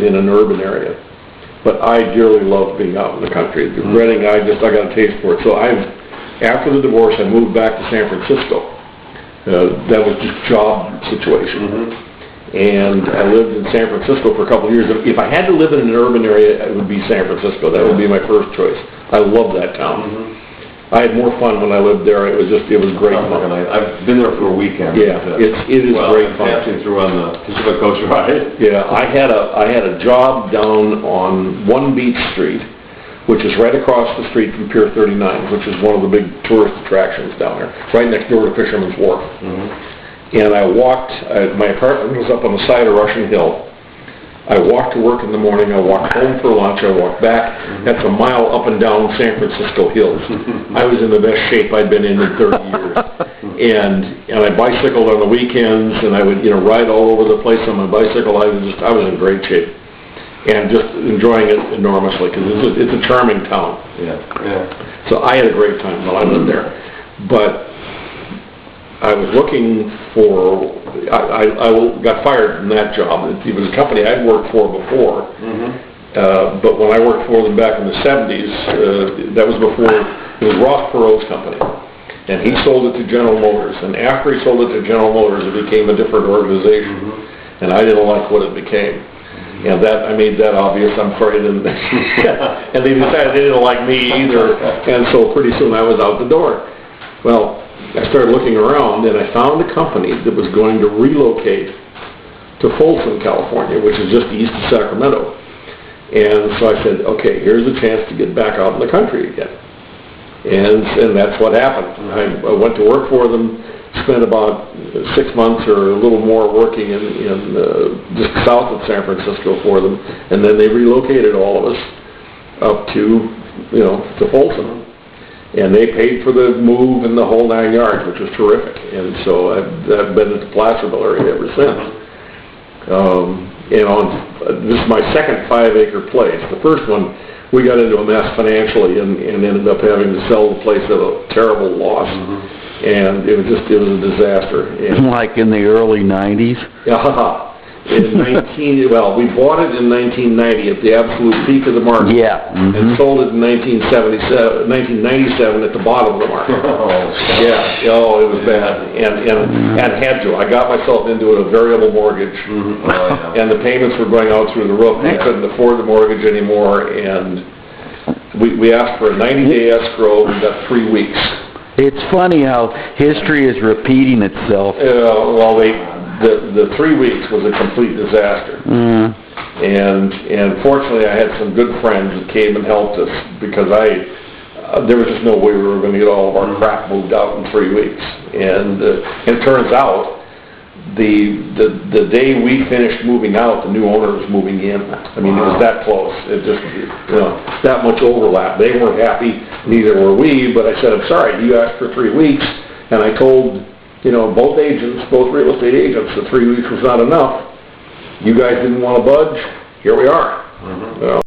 in an urban area. But I dearly love being out in the country. Reading, I got a taste for it. So after the divorce, I moved back to San Francisco. That was just job situation. And I lived in San Francisco for a couple of years. If I had to live in an urban area, it would be San Francisco. That would be my first choice. I love that town. I had more fun when I lived there. It was great fun. I've been there for a weekend. Yeah, it is great fun. Passing through on the Pacific Coast ride. Yeah, I had a job down on One Beach Street, which is right across the street from Pier 39, which is one of the big tourist attractions down there, right next door to Fisherman's Wharf. And I walked. My apartment was up on the side of Russian Hill. I walked to work in the morning, I walked home for lunch, I walked back. That's a mile up and down San Francisco hills. I was in the best shape I'd been in 30 years. And I bicycled on the weekends, and I would ride all over the place on my bicycle. I was in great shape. And just enjoying it enormously, because it's a charming town. So I had a great time while I lived there. But I was looking for, I got fired from that job. It was a company I'd worked for before, but when I worked for them back in the 70s, that was before, it was Ross Perot's company. And he sold it to General Motors. And after he sold it to General Motors, it became a different organization. And I didn't like what it became. And I made that obvious, I'm afraid. And they decided they didn't like me either. And so pretty soon I was out the door. Well, I started looking around, and I found a company that was going to relocate to Folsom, California, which is just east of Sacramento. And so I said, okay, here's a chance to get back out in the country again. And that's what happened. I went to work for them, spent about 6 months or a little more working in just south of San Francisco for them, and then they relocated all of us up to Folsom. And they paid for the move and the whole 9 yards, which was terrific. And so I've been in the Placerville area ever since. This is my second 5-acre place. The first one, we got into a mess financially and ended up having to sell the place at a terrible loss. And it was a disaster. Like in the early 90s? We bought it in 1990 at the absolute peak of the market. And sold it in 1997 at the bottom of the market. It was bad. And had to. I got myself into a variable mortgage. And the payments were going out through the roof. I couldn't afford the mortgage anymore. And we asked for a 90-day escrow. We got 3 weeks. It's funny how history is repeating itself. The 3 weeks was a complete disaster. And fortunately I had some good friends that came and helped us, because there was just no way we were going to get all of our crap moved out in 3 weeks. And it turns out the day we finished moving out, the new owner was moving in. I mean, it was that close. It just, that much overlap. They weren't happy, neither were we, but I said, I'm sorry, you asked for 3 weeks, and I told both real estate agents, that 3 weeks was not enough. You guys didn't want to budge. Here we are.